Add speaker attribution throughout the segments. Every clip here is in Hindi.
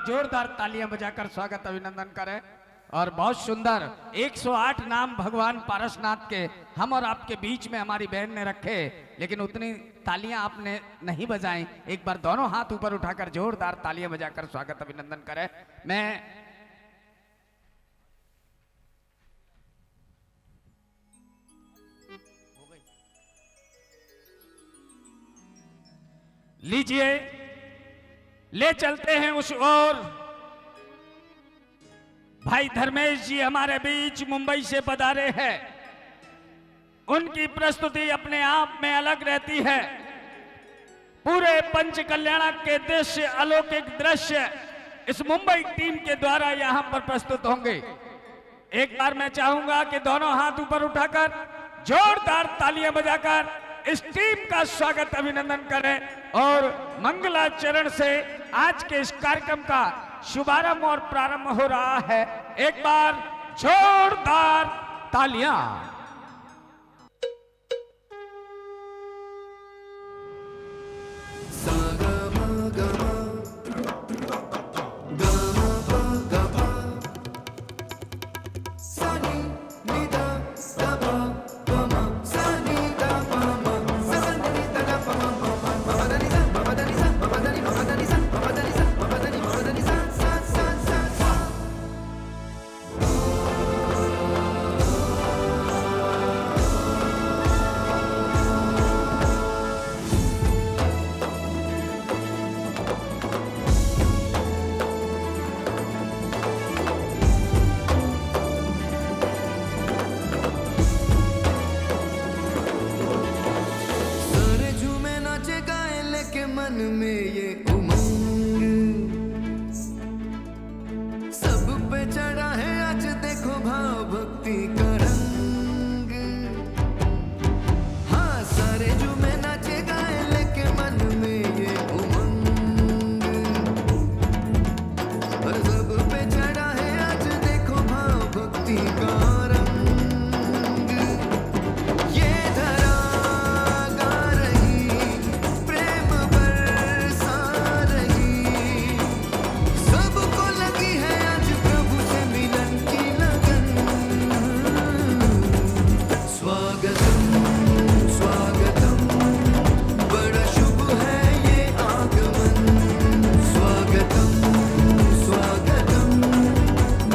Speaker 1: जोरदार तालियां बजाकर स्वागत अभिनंदन करें। और बहुत सुंदर 108 नाम भगवान पारसनाथ के हम और आपके बीच में हमारी बहन ने रखे, लेकिन उतनी तालियां आपने नहीं बजाई। एक बार दोनों हाथ ऊपर उठाकर जोरदार तालियां बजाकर स्वागत अभिनंदन करें। मैं लीजिए, ले चलते हैं उस ओर। भाई धर्मेश जी हमारे बीच मुंबई से पधारे हैं। उनकी प्रस्तुति अपने आप में अलग रहती है। पूरे पंच कल्याणक के दृश्य, अलौकिक दृश्य इस मुंबई टीम के द्वारा यहां पर प्रस्तुत होंगे। एक बार मैं चाहूंगा कि दोनों हाथ ऊपर उठाकर जोरदार तालियां बजाकर इस टीम का स्वागत अभिनंदन करें और मंगलाचरण से आज के इस कार्यक्रम का शुभारंभ और प्रारंभ हो रहा है। एक बार जोरदार तालियां।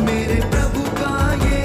Speaker 2: मेरे प्रभु का ये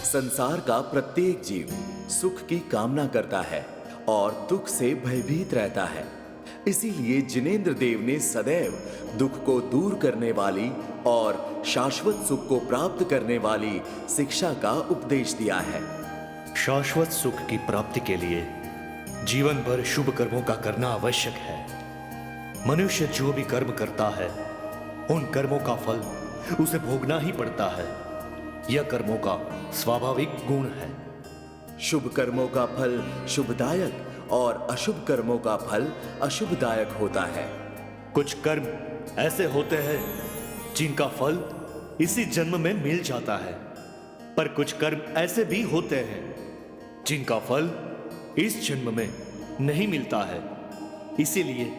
Speaker 2: संसार का प्रत्येक जीव सुख की कामना करता है और दुख से भयभीत रहता है। इसीलिए जिनेंद्र देव ने सदैव दुख को दूर करने वाली और शाश्वत सुख को प्राप्त करने वाली शिक्षा का उपदेश दिया है।
Speaker 3: शाश्वत सुख की प्राप्ति के लिए जीवन भर शुभ कर्मों का करना आवश्यक है। मनुष्य जो भी कर्म करता है उन कर्मों का फल उसे भोगना ही पड़ता है। यह कर्मों का स्वाभाविक गुण है।
Speaker 2: शुभ कर्मों का फल शुभदायक और अशुभ कर्मों का फल अशुभदायक होता है।
Speaker 3: कुछ कर्म ऐसे होते हैं जिनका फल इसी जन्म में मिल जाता है, पर कुछ कर्म ऐसे भी होते हैं जिनका फल इस जन्म में नहीं मिलता है। इसीलिए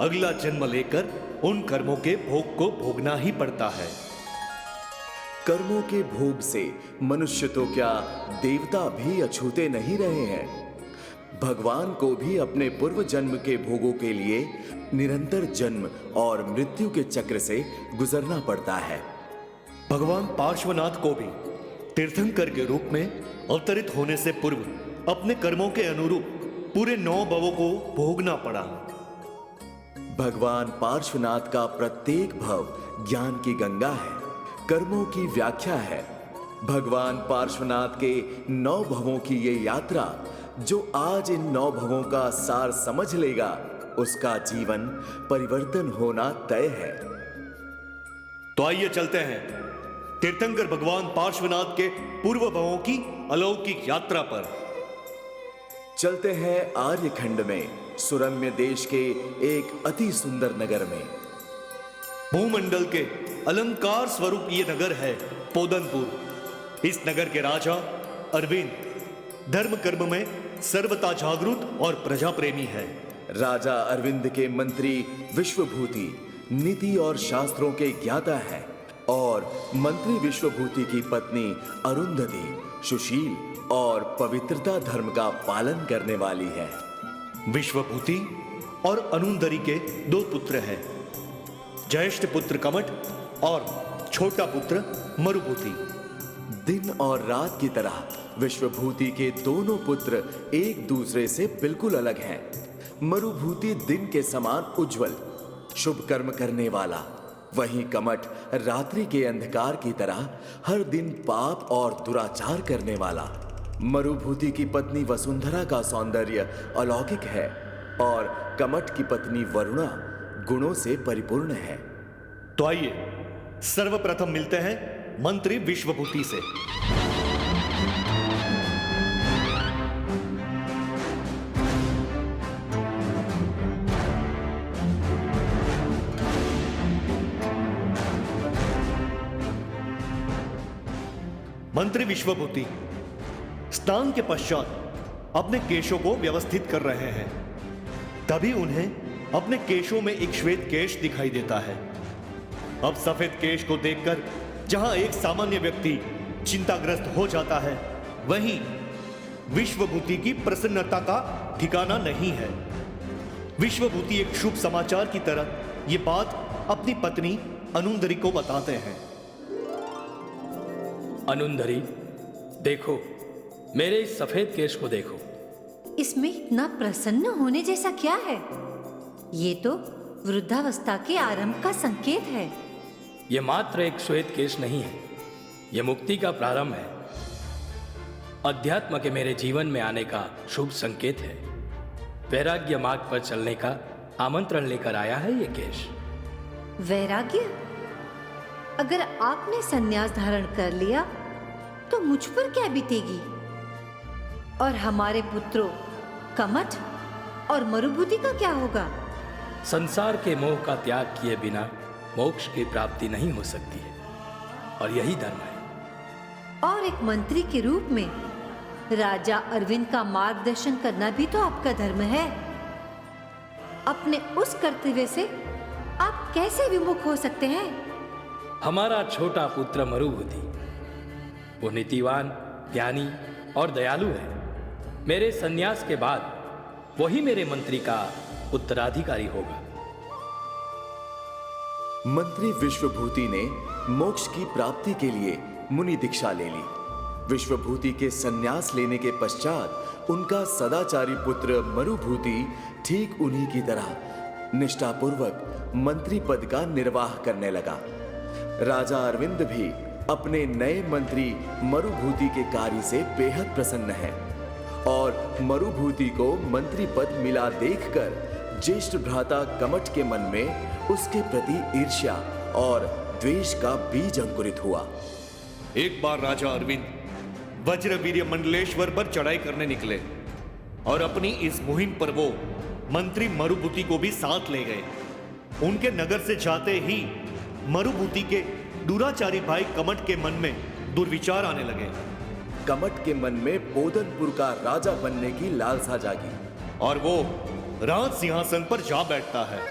Speaker 3: अगला जन्म लेकर उन कर्मों के भोग को भोगना ही पड़ता है।
Speaker 2: कर्मों के भोग से मनुष्य तो क्या देवता भी अछूते नहीं रहे हैं। भगवान को भी अपने पूर्व जन्म के भोगों के लिए निरंतर जन्म और मृत्यु के चक्र से गुजरना पड़ता है।
Speaker 3: भगवान पार्श्वनाथ को भी तीर्थंकर के रूप में अवतरित होने से पूर्व अपने कर्मों के अनुरूप पूरे 9 भवों को भोगना पड़ा।
Speaker 2: भगवान पार्श्वनाथ का प्रत्येक भव ज्ञान की गंगा है, कर्मों की व्याख्या है। भगवान पार्श्वनाथ के 9 भवों की ये यात्रा, जो आज इन 9 भवों का सार समझ लेगा, उसका जीवन परिवर्तन होना तय है।
Speaker 3: तो आइए चलते हैं तीर्थंकर भगवान पार्श्वनाथ के पूर्व भवों की अलौकिक यात्रा पर।
Speaker 2: चलते हैं आर्यखंड में सुरम्य देश के एक अति सुंदर नगर में।
Speaker 3: भूमंडल के अलंकार स्वरूप ये नगर है पोदनपुर। इस नगर के राजा अरविंद धर्म कर्म में सर्वथा जागरूक और प्रजा प्रेमी है।
Speaker 2: राजा अरविंद के मंत्री विश्वभूति नीति और शास्त्रों के ज्ञाता है और मंत्री विश्वभूति की पत्नी अरुंधति सुशील और पवित्रता धर्म का पालन करने वाली है।
Speaker 3: विश्वभूति और अनुंदरी के 2 पुत्र हैं, ज्येष्ठ पुत्र कमट और छोटा पुत्र मरुभूति।
Speaker 2: दिन और रात की तरह विश्वभूति के दोनों पुत्र एक दूसरे से बिल्कुल अलग हैं। मरुभूति दिन के समान उज्जवल शुभ कर्म करने वाला, वहीं कमट रात्रि के अंधकार की तरह हर दिन पाप और दुराचार करने वाला। मरुभूति की पत्नी वसुंधरा का सौंदर्य अलौकिक है और कमट की पत्नी वरुणा गुणों से परिपूर्ण है।
Speaker 3: तो आइए सर्वप्रथम मिलते हैं मंत्री विश्वभूति से। मंत्री विश्वभूति स्नान के पश्चात अपने केशों को व्यवस्थित कर रहे हैं। तभी उन्हें अपने केशों में एक श्वेत केश दिखाई देता है। अब सफेद केश को देखकर जहां एक सामान्य व्यक्ति चिंताग्रस्त हो जाता है, वहीं विश्वभूति की प्रसन्नता का ठिकाना नहीं है। विश्वभूति एक शुभ समाचार की तरह ये बात अपनी पत्नी अनुंदरी को बताते हैं।
Speaker 4: अनुंदरी, देखो, मेरे इस सफेद केश को देखो।
Speaker 5: इसमें इतना प्रसन्न होने जैसा क्या है? ये तो वृद्धावस्था के आरंभ का संकेत है।
Speaker 4: ये मात्र एक श्वेत केश नहीं है, ये मुक्ति का प्रारंभ है। अध्यात्म के मेरे जीवन में आने का शुभ संकेत है। वैराग्य मार्ग पर चलने का आमंत्रण लेकर आया है ये केश।
Speaker 5: वैराग्य? अगर आपने संन्यास धारण कर लिया तो मुझ पर क्या बीतेगी? और हमारे पुत्रों कमट और मरुभूति का क्या होगा?
Speaker 4: संसार के मोह का त्याग किए बिना मोक्ष की प्राप्ति नहीं हो सकती है, और यही धर्म है।
Speaker 5: और एक मंत्री के रूप में राजा अरविंद का मार्गदर्शन करना भी तो आपका धर्म है। अपने उस कर्तव्य से आप कैसे विमुख हो सकते हैं?
Speaker 4: हमारा छोटा पुत्र मरुभूति, वो नीतिवान, ज्ञानी और दयालु है। मेरे सन्यास के बाद वही मेरे मंत्री का उत्तराधिकारी होगा।
Speaker 2: मंत्री विश्वभूति ने मोक्ष की प्राप्ति के लिए मुनि दीक्षा ले ली। विश्वभूति के संन्यास लेने के पश्चात उनका सदाचारी पुत्र मरुभूति ठीक उन्हीं की तरह निष्ठापूर्वक मंत्री पद का निर्वाह करने लगा। राजा अरविंद भी अपने नए मंत्री मरुभूति के कार्य से बेहद प्रसन्न है और मरुभूति को मंत्री पद मिला देखकर ज्येष्ठ भ्राता कमठ के मन में उसके प्रति ईर्ष्या और द्वेष का बीज अंकुरित हुआ।
Speaker 3: एक बार राजा अरविंद वज्रवीर्य मंडलेश्वर पर चढ़ाई करने निकले और अपनी इस मुहिम पर वो मंत्री मरुभूति को भी साथ ले गए। उनके नगर से जाते ही मरुभूति के दुराचारी भाई कमठ के मन में दुर्विचार आने लगे।
Speaker 2: कमठ के मन में पोदनपुर का राजा बनने की लालसा जागी
Speaker 3: और वो राज सिंहासन पर जा बैठता है।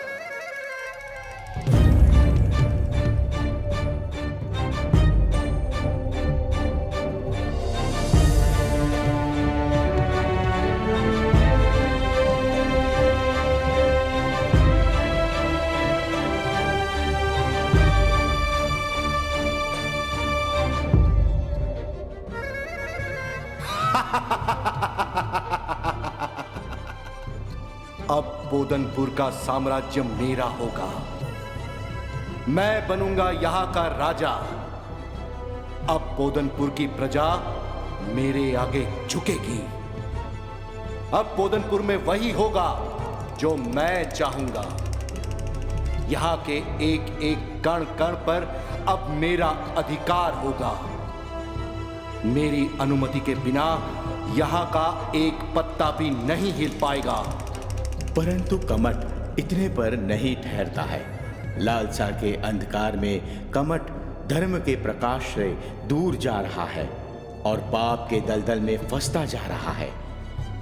Speaker 6: अब पोदनपुर का साम्राज्य मेरा होगा। मैं बनूंगा यहां का राजा। अब पोदनपुर की प्रजा मेरे आगे झुकेगी। अब पोदनपुर में वही होगा जो मैं चाहूंगा। यहां के एक एक कण कण पर अब मेरा अधिकार होगा। मेरी अनुमति के बिना यहां का एक पत्ता भी नहीं हिल पाएगा।
Speaker 7: परंतु कमठ इतने पर नहीं ठहरता है। लालसा के अंधकार में कमठ धर्म के प्रकाश से दूर जा रहा है और पाप के दलदल में फंसता जा रहा है।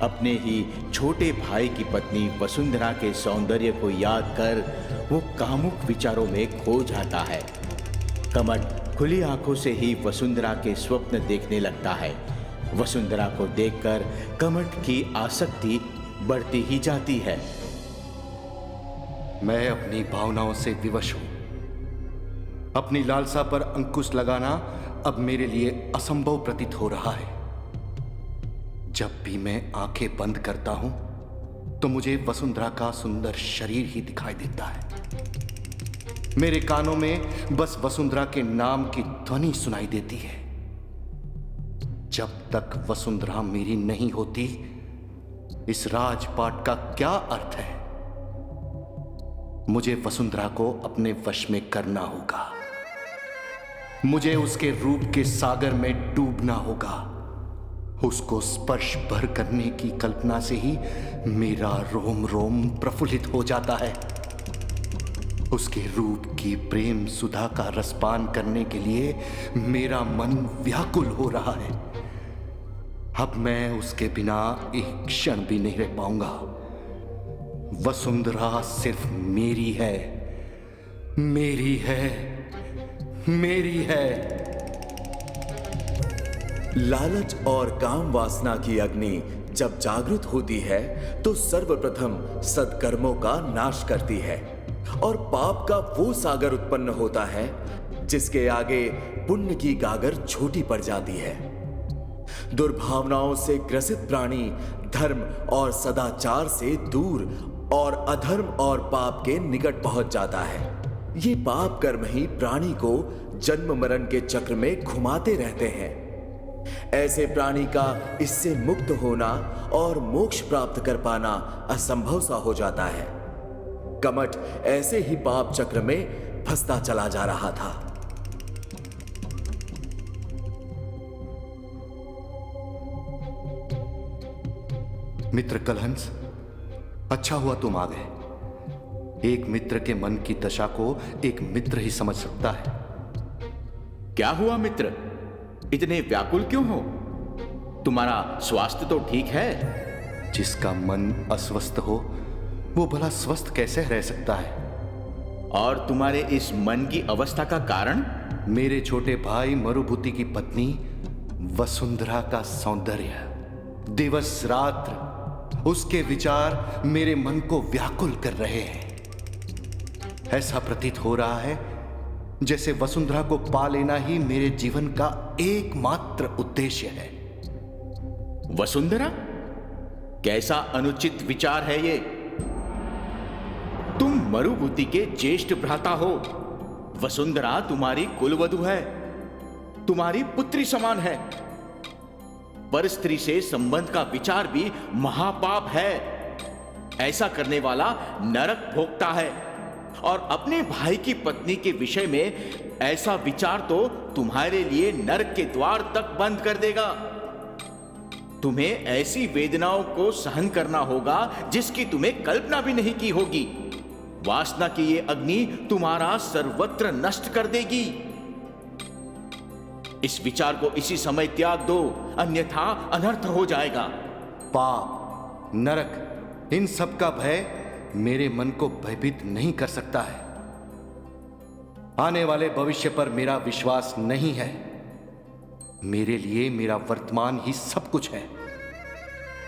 Speaker 7: अपने ही छोटे भाई की पत्नी वसुंधरा के सौंदर्य को याद कर वो कामुक विचारों में खो जाता है। कमठ खुली आंखों से ही वसुंधरा के स्वप्न देखने लगता है। वसुंधरा को देखकर कमठ की आसक्ति बढ़ती ही जाती है।
Speaker 6: मैं अपनी भावनाओं से विवश हूं। अपनी लालसा पर अंकुश लगाना अब मेरे लिए असंभव प्रतीत हो रहा है। जब भी मैं आंखें बंद करता हूं तो मुझे वसुंधरा का सुंदर शरीर ही दिखाई देता है। मेरे कानों में बस वसुंधरा के नाम की ध्वनि सुनाई देती है। जब तक वसुंधरा मेरी नहीं होती, इस राजपाट का क्या अर्थ है? मुझे वसुंधरा को अपने वश में करना होगा। मुझे उसके रूप के सागर में डूबना होगा। उसको स्पर्श भर करने की कल्पना से ही मेरा रोम रोम प्रफुल्लित हो जाता है। उसके रूप की प्रेम सुधा का रसपान करने के लिए मेरा मन व्याकुल हो रहा है। अब मैं उसके बिना एक क्षण भी नहीं रह पाऊंगा। वसुंधरा सिर्फ मेरी है, मेरी है, मेरी है।
Speaker 2: लालच और काम वासना की अग्नि जब जागृत होती है तो सर्वप्रथम सत्कर्मों का नाश करती है और पाप का वो सागर उत्पन्न होता है जिसके आगे पुण्य की गागर छोटी पड़ जाती है। दुर्भावनाओं से ग्रसित प्राणी धर्म और सदाचार से दूर और अधर्म और पाप के निकट पहुंच जाता है। ये पाप कर्म ही प्राणी को जन्म मरण के चक्र में घुमाते रहते हैं। ऐसे प्राणी का इससे मुक्त होना और मोक्ष प्राप्त कर पाना असंभव सा हो जाता है। कमठ ऐसे ही पाप चक्र में फंसता चला जा रहा था।
Speaker 6: मित्र कलहंस, अच्छा हुआ तुम आ गए। एक मित्र के मन की दशा को एक मित्र ही समझ सकता है।
Speaker 7: क्या हुआ मित्र? इतने व्याकुल क्यों हो? तुम्हारा स्वास्थ्य तो ठीक है?
Speaker 6: जिसका मन अस्वस्थ हो वो भला स्वस्थ कैसे रह सकता है?
Speaker 7: और तुम्हारे इस मन की अवस्था का कारण?
Speaker 6: मेरे छोटे भाई मरुभूति की पत्नी वसुंधरा का सौंदर्य। दिवस रात्र उसके विचार मेरे मन को व्याकुल कर रहे हैं। ऐसा प्रतीत हो रहा है जैसे वसुंधरा को पा लेना ही मेरे जीवन का एकमात्र उद्देश्य है।
Speaker 7: वसुंधरा? कैसा अनुचित विचार है ये? तुम मरुभूति के ज्येष्ठ भ्राता हो। वसुंधरा तुम्हारी कुलवधू है, तुम्हारी पुत्री समान है। पर स्त्री से संबंध का विचार भी महापाप है। ऐसा करने वाला नरक भोगता है, और अपने भाई की पत्नी के विषय में ऐसा विचार तो तुम्हारे लिए नरक के द्वार तक बंद कर देगा। तुम्हें ऐसी वेदनाओं को सहन करना होगा जिसकी तुम्हें कल्पना भी नहीं की होगी। वासना की ये अग्नि तुम्हारा सर्वत्र नष्ट कर देगी। इस विचार को इसी समय त्याग दो, अन्यथा अनर्थ हो जाएगा।
Speaker 6: पाप, नरक, इन सब का भय मेरे मन को भयभीत नहीं कर सकता है। आने वाले भविष्य पर मेरा विश्वास नहीं है। मेरे लिए मेरा वर्तमान ही सब कुछ है।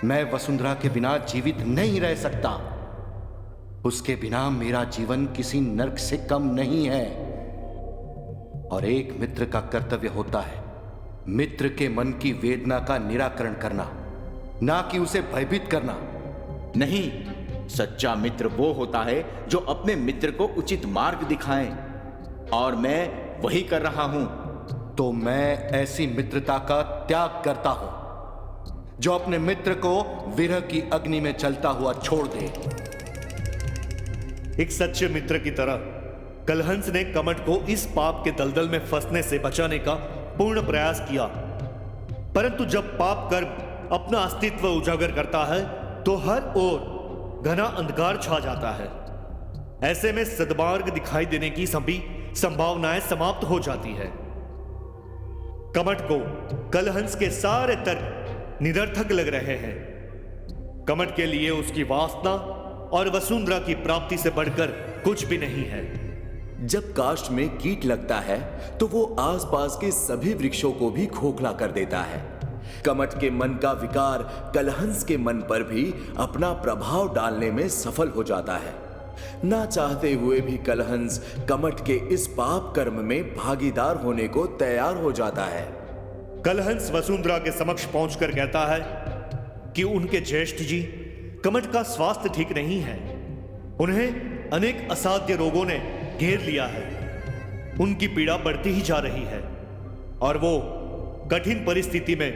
Speaker 6: मैं वसुंधरा के बिना जीवित नहीं रह सकता। उसके बिना मेरा जीवन किसी नरक से कम नहीं है। और एक मित्र का कर्तव्य होता है मित्र के मन की वेदना का निराकरण करना, ना कि उसे भयभीत करना।
Speaker 7: नहीं, सच्चा मित्र वो होता है जो अपने मित्र को उचित मार्ग दिखाए, और मैं वही कर रहा हूं।
Speaker 6: तो मैं ऐसी मित्रता का त्याग करता हूं जो अपने मित्र को विरह की अग्नि में जलता हुआ छोड़ दे।
Speaker 3: एक सच्चे मित्र की तरह कलहंस ने कमट को इस पाप के दलदल में फंसने से बचाने का पूर्ण प्रयास किया, परंतु जब पाप कर्म अपना अस्तित्व उजागर करता है तो हर ओर घना अंधकार छा जाता है। ऐसे में सद्मार्ग दिखाई देने की सभी संभावनाएं समाप्त हो जाती है। कमट को कलहंस के सारे तर्क निरर्थक लग रहे हैं। कमट के लिए उसकी वासना और वसुंधरा की प्राप्ति से बढ़कर कुछ भी नहीं है।
Speaker 2: जब काष्ठ में कीट लगता है तो वो आसपास के सभी वृक्षों को भी खोखला कर देता है। कमट के मन का विकार कलहंस के मन पर भी अपना प्रभाव डालने में सफल हो जाता है। ना चाहते हुए भी कलहंस कमट के इस पाप कर्म में भागीदार होने को तैयार हो जाता है।
Speaker 3: कलहंस वसुंधरा के समक्ष पहुंचकर कहता है कि उनके ज्येष्ठ जी कमट का स्वास्थ्य ठीक नहीं है। उन्हें अनेक असाध्य रोगों ने घेर लिया है। उनकी पीड़ा बढ़ती ही जा रही है और वो कठिन परिस्थिति में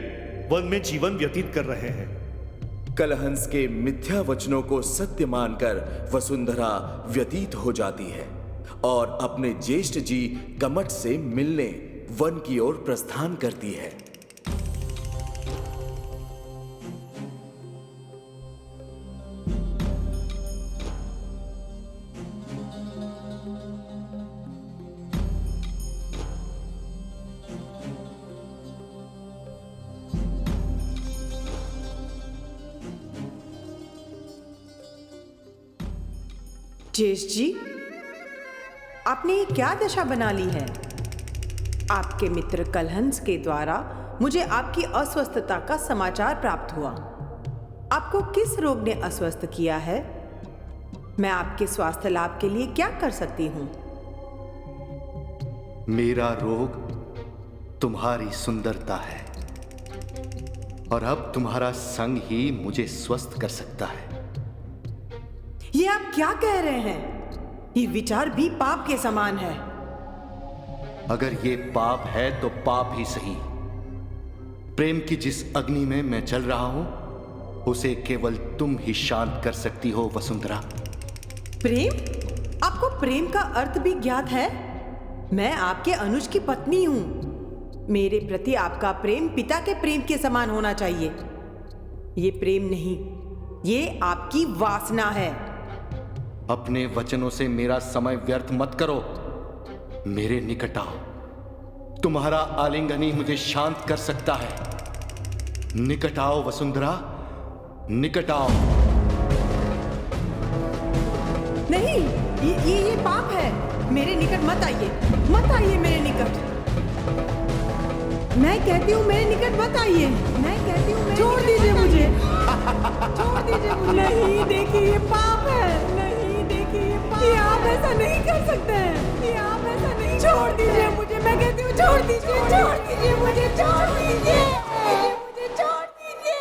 Speaker 3: वन में जीवन व्यतीत कर रहे हैं।
Speaker 2: कलहंस के मिथ्या वचनों को सत्य मानकर वसुंधरा व्यतीत हो जाती है और अपने ज्येष्ठ जी कमट से मिलने वन की ओर प्रस्थान करती है।
Speaker 8: ज्येष्ठ जी, आपने ये क्या दशा बना ली है? आपके मित्र कलहंस के द्वारा मुझे आपकी अस्वस्थता का समाचार प्राप्त हुआ। आपको किस रोग ने अस्वस्थ किया है? मैं आपके स्वास्थ्य लाभ के लिए क्या कर सकती हूं?
Speaker 6: मेरा रोग तुम्हारी सुंदरता है और अब तुम्हारा संग ही मुझे स्वस्थ कर सकता है।
Speaker 8: ये आप क्या कह रहे हैं? ये विचार भी पाप के समान है।
Speaker 6: अगर ये पाप है तो पाप ही सही। प्रेम की जिस अग्नि में मैं जल रहा हूं उसे केवल तुम ही शांत कर सकती हो वसुंधरा।
Speaker 8: प्रेम? आपको प्रेम का अर्थ भी ज्ञात है? मैं आपके अनुज की पत्नी हूं। मेरे प्रति आपका प्रेम पिता के प्रेम के समान होना चाहिए। ये प्रेम नहीं, ये आपकी वासना है।
Speaker 6: अपने वचनों से मेरा समय व्यर्थ मत करो। मेरे निकट आओ। तुम्हारा आलिंगन ही मुझे शांत कर सकता है। निकट आओ वसुंधरा, निकट आओ।
Speaker 8: नहीं, ये पाप है। मेरे निकट मत आइए, मत आइए मेरे निकट। मैं कहती हूँ मेरे निकट मत आइए। मैं कहती हूँ छोड़ दीजिए मुझे। छोड़ दीजिए मुझे। नहीं, देखिए ये पाप है। नहीं, देखिए ये पाप है। आप ऐसा नहीं कर सकते हैं। ये आप ऐसा नहीं छोड़ दीजिए मुझे, मैं कहती हूँ छोड़ दीजिए, छोड़ दीजिए मुझे, छोड़ दीजिए मुझे, छोड़ दीजिए।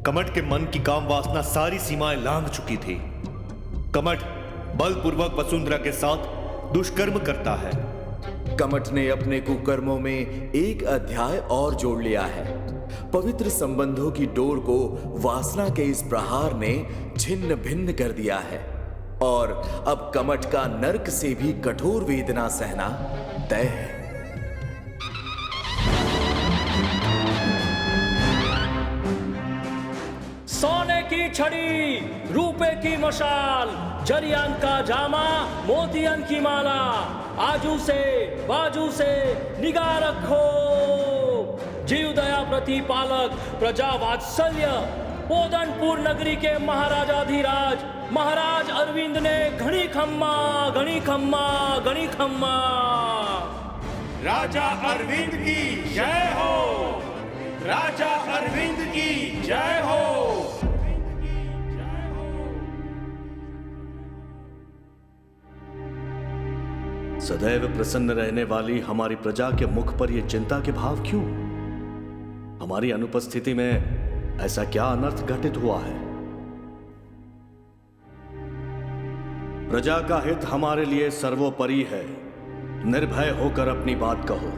Speaker 3: कमट के मन की काम वासना सारी सीमाएं लांघ चुकी थी। कमट बलपूर्वक वसुंधरा के साथ दुष्कर्म करता है।
Speaker 2: कमट ने अपने कुकर्मों में एक अध्याय और जोड़ लिया है। पवित्र संबंधों की डोर को वासना के इस प्रहार ने छिन्न भिन्न कर दिया है और अब कमट का नरक से भी कठोर वेदना सहना तय है।
Speaker 4: सोने की छड़ी, रूपे की मशाल, जरियान का जामा, मोतियन की माला, आजू से बाजू से निगाह रखो। जीव दया प्रतिपालक, प्रजा वात्सल्य, पोदनपुर नगरी के महाराजाधिराज महाराज अरविंद ने घड़ी खम्मा, घड़ी खम्मा, घड़ी खम्मा।
Speaker 9: राजा अरविंद की जय हो, राजा अरविंद की जय हो।
Speaker 3: सदैव प्रसन्न रहने वाली हमारी प्रजा के मुख पर यह चिंता के भाव क्यों? हमारी अनुपस्थिति में ऐसा क्या अनर्थ घटित हुआ है? प्रजा का हित हमारे लिए सर्वोपरि है। निर्भय होकर अपनी बात कहो।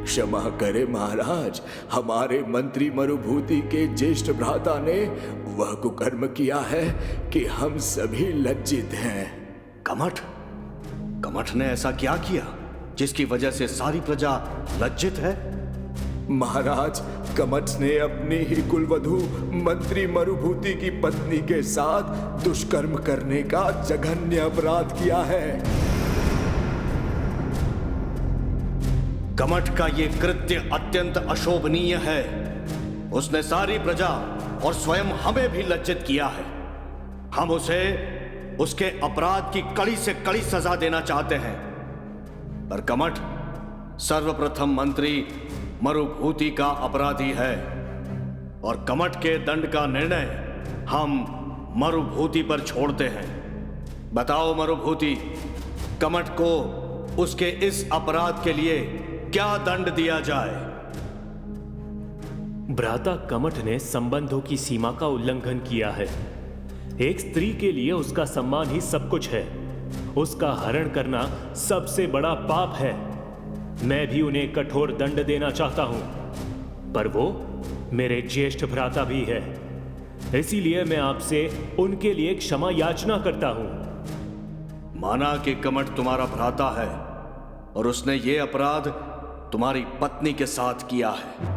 Speaker 2: क्षमा करे महाराज, हमारे मंत्री मरुभूति के ज्येष्ठ भ्राता ने वह कुकर्म किया है कि हम सभी लज्जित हैं।
Speaker 3: कमठ ने ऐसा क्या किया जिसकी वजह से सारी प्रजा लज्जित है?
Speaker 2: महाराज, कमट ने अपनी ही कुलवधू मंत्री मरुभूति की पत्नी के साथ दुष्कर्म करने का जघन्य अपराध किया है।
Speaker 3: कमट का यह कृत्य अत्यंत अशोभनीय है। उसने सारी प्रजा और स्वयं हमें भी लज्जित किया है। हम उसे उसके अपराध की कड़ी से कड़ी सजा देना चाहते हैं। पर कमट सर्वप्रथम मंत्री मरुभूति का अपराधी है और कमट के दंड का निर्णय हम मरुभूति पर छोड़ते हैं। बताओ मरुभूति, कमट को उसके इस अपराध के लिए क्या दंड दिया जाए?
Speaker 10: भ्राता कमठ ने संबंधों की सीमा का उल्लंघन किया है। एक स्त्री के लिए उसका सम्मान ही सब कुछ है। उसका हरण करना सबसे बड़ा पाप है। मैं भी उन्हें कठोर दंड देना चाहता हूं, पर वो मेरे ज्येष्ठ भ्राता भी है। इसीलिए मैं आपसे उनके लिए क्षमा याचना करता हूं।
Speaker 3: माना कि कमट तुम्हारा भ्राता है और उसने ये अपराध तुम्हारी पत्नी के साथ किया है,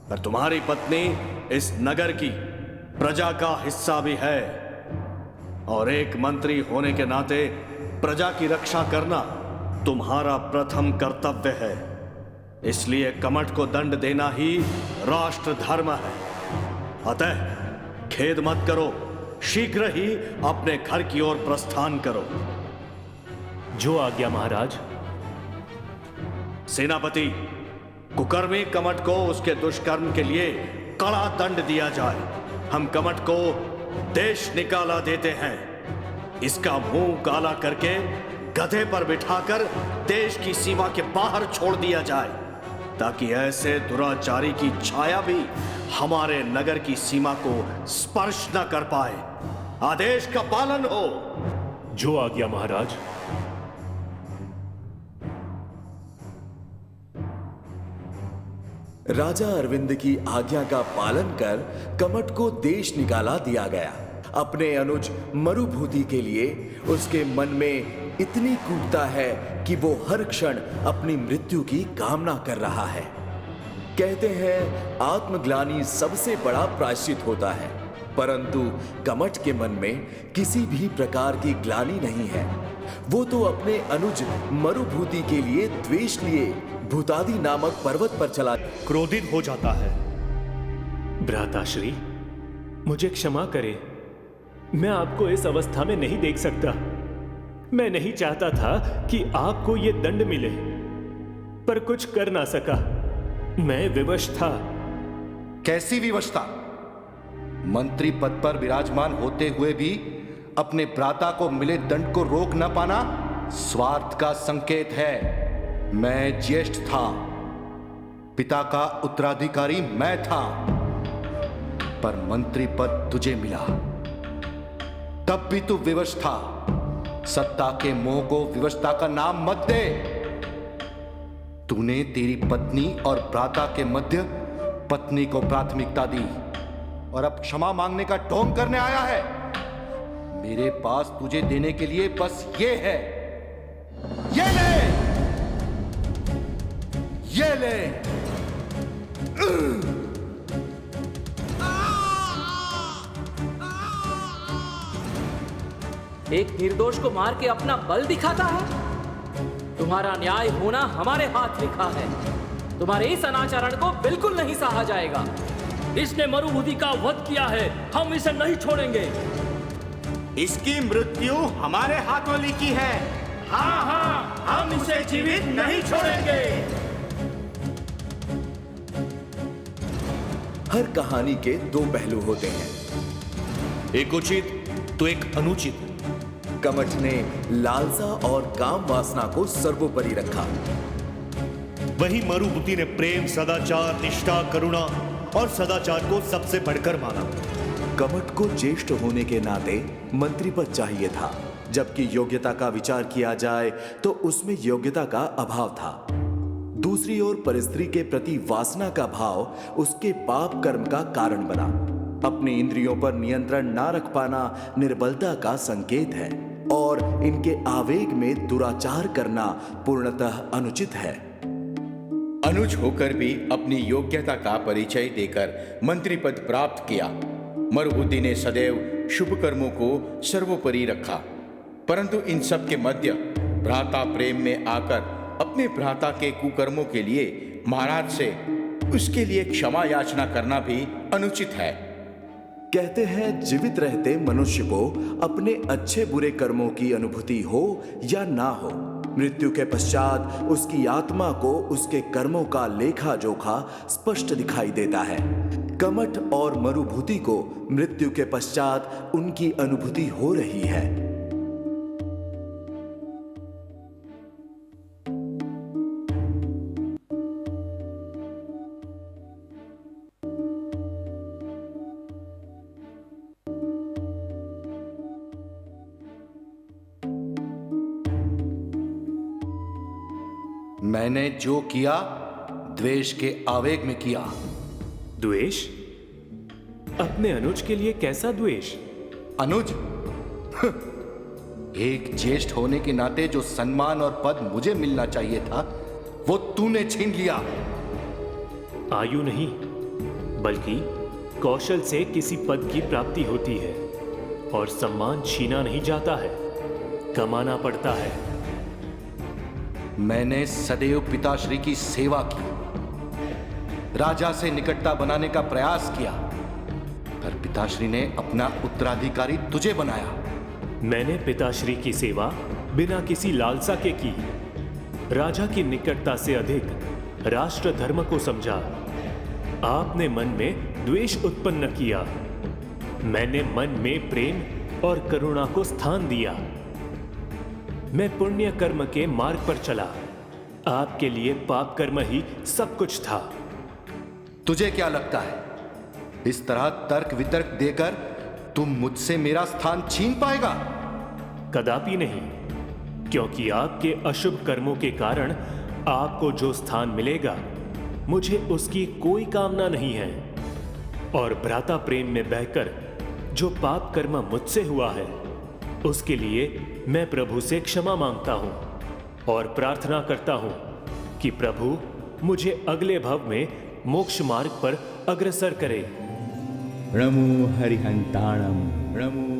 Speaker 3: पर तुम्हारी पत्नी इस नगर की प्रजा का हिस्सा भी है और एक मंत्री होने के नाते प्रजा की रक्षा करना तुम्हारा प्रथम कर्तव्य है। इसलिए कमट को दंड देना ही राष्ट्र धर्म है। अतः खेद मत करो, शीघ्र ही अपने घर की ओर प्रस्थान करो।
Speaker 10: जो आज्ञा महाराज।
Speaker 3: सेनापति, कुकर्मी कमट को उसके दुष्कर्म के लिए कड़ा दंड दिया जाए। हम कमट को देश निकाला देते हैं। इसका मुंह काला करके गधे पर बिठाकर देश की सीमा के बाहर छोड़ दिया जाए, ताकि ऐसे दुराचारी की छाया भी हमारे नगर की सीमा को स्पर्श न कर पाए। आदेश का पालन हो।
Speaker 10: जो आज्ञा महाराज।
Speaker 2: राजा अरविंद की आज्ञा का पालन कर कमट को देश निकाला दिया गया। अपने अनुज मरुभूति के लिए उसके मन में इतनी क्रूरता है कि वो हर क्षण अपनी मृत्यु की कामना कर रहा है। कहते हैं आत्मग्लानि सबसे बड़ा प्रायश्चित होता है, परंतु कमट के मन में किसी भी प्रकार की ग्लानि नहीं है। वो तो अपने अनुज मरुभूति के लिए द्वेष लिए भूतादि नामक पर्वत पर चला
Speaker 3: क्रोधित हो जाता है।
Speaker 10: भ्राताश्री, मुझे क्षमा करे। मैं आपको इस अवस्था में नहीं देख सकता। मैं नहीं चाहता था कि आपको ये दंड मिले, पर कुछ कर ना सका। मैं विवश था।
Speaker 6: कैसी विवशता? मंत्री पद पर विराजमान होते हुए भी अपने भ्राता को मिले दंड को रोक न पाना स्वार्थ का संकेत है। मैं ज्येष्ठ था, पिता का उत्तराधिकारी मैं था, पर मंत्री पद तुझे मिला, तब भी तू विवश था। सत्ता के मोह को विवशता का नाम मत दे। तूने तेरी पत्नी और भ्राता के मध्य पत्नी को प्राथमिकता दी और अब क्षमा मांगने का ढोंग करने आया है। मेरे पास तुझे देने के लिए बस ये है। ये ले, ये ले।
Speaker 11: एक निर्दोष को मार के अपना बल दिखाता है। तुम्हारा न्याय होना हमारे हाथ लिखा है। तुम्हारे इस अनाचरण को बिल्कुल नहीं सहा जाएगा।
Speaker 4: इसने मरुभूति का वध किया है, हम इसे नहीं छोड़ेंगे।
Speaker 9: इसकी मृत्यु हमारे हाथों लिखी है। हाँ हाँ, हम इसे जीवित नहीं छोड़ेंगे।
Speaker 2: हर कहानी के दो पहलू होते हैं,
Speaker 3: एक उचित तो एक अनुचित।
Speaker 2: कमठ ने लालसा और काम वासना को सर्वोपरि रखा।
Speaker 3: वही मरुभूति ने प्रेम, सदाचार, निष्ठा, करुणा और सदाचार को सबसे बढ़कर माना।
Speaker 2: कमठ को ज्येष्ठ होने के नाते मंत्री पद चाहिए था, जबकि योग्यता का विचार किया जाए तो उसमें योग्यता का अभाव था। दूसरी ओर परस्त्री के प्रति वासना का भाव उसके पाप कर्म का कारण बना। अपनी इंद्रियों पर नियंत्रण ना रख पाना निर्बलता का संकेत है और इनके आवेग में दुराचार करना पूर्णतः अनुचित है।
Speaker 7: अनुज होकर भी अपनी योग्यता का परिचय देकर मंत्री पद प्राप्त किया। मरुभूति ने सदैव शुभ कर्मों को सर्वोपरि रखा, परंतु इन सब के मध्य भ्राता प्रेम में आकर अपने भ्राता के कुकर्मों के लिए महाराज से उसके लिए क्षमा याचना करना भी अनुचित है।
Speaker 2: कहते हैं जीवित रहते मनुष्य को अपने अच्छे बुरे कर्मों की अनुभूति हो या ना हो, मृत्यु के पश्चात उसकी आत्मा को उसके कर्मों का लेखा जोखा स्पष्ट दिखाई देता है। कमठ और मरुभूति को मृत्यु के पश्चात उनकी अनुभूति हो रही है।
Speaker 6: मैंने जो किया द्वेष के आवेग में किया।
Speaker 10: द्वेष? अपने अनुज के लिए कैसा द्वेष?
Speaker 6: अनुज? एक ज्येष्ठ होने के नाते जो सम्मान और पद मुझे मिलना चाहिए था वो तूने छीन लिया।
Speaker 10: आयु नहीं, बल्कि कौशल से किसी पद की प्राप्ति होती है और सम्मान छीना नहीं जाता है, कमाना पड़ता है।
Speaker 6: मैंने सदैव पिताश्री की सेवा की, राजा से निकटता बनाने का प्रयास किया, पर पिताश्री ने अपना उत्तराधिकारी तुझे बनाया।
Speaker 10: मैंने पिताश्री की सेवा बिना किसी लालसा के की, राजा की निकटता से अधिक राष्ट्र धर्म को समझा। आपने मन में द्वेष उत्पन्न किया, मैंने मन में प्रेम और करुणा को स्थान दिया। मैं पुण्य कर्म के मार्ग पर चला, आपके लिए पाप कर्म ही सब कुछ था।
Speaker 6: तुझे क्या लगता है इस तरह तर्क वितर्क देकर तुम मुझसे मेरा स्थान छीन पाएगा?
Speaker 10: कदापि नहीं, क्योंकि आपके अशुभ कर्मों के कारण आपको जो स्थान मिलेगा मुझे उसकी कोई कामना नहीं है। और भ्राता प्रेम में बहकर जो पाप कर्म मुझसे हुआ है उसके लिए मैं प्रभु से क्षमा मांगता हूं और प्रार्थना करता हूं कि प्रभु मुझे अगले भव में मोक्ष मार्ग पर अग्रसर करे।
Speaker 7: णमो हरिहंताणम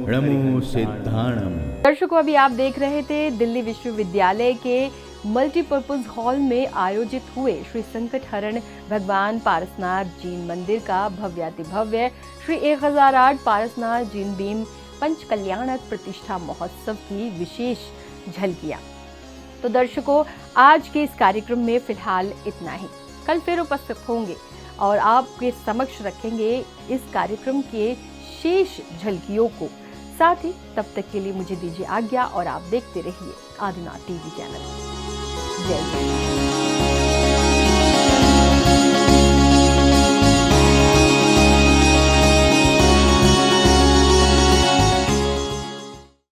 Speaker 7: णमो सिद्धाणम।
Speaker 12: दर्शकों, अभी आप देख रहे थे दिल्ली विश्वविद्यालय के मल्टीपर्पज हॉल में आयोजित हुए श्री संकट हरण भगवान पारसनाथ जीन मंदिर का भव्यातिभव्य श्री 1008 पारसनाथ जीन भीम पंच कल्याणक प्रतिष्ठा महोत्सव की विशेष झलकियां। तो दर्शकों, आज के इस कार्यक्रम में फिलहाल इतना ही। कल फिर उपस्थित होंगे और आपके समक्ष रखेंगे इस कार्यक्रम के शेष झलकियों को। साथ ही तब तक के लिए मुझे दीजिए आज्ञा और आप देखते रहिए आदिनाथ टीवी चैनल। जय हिंद।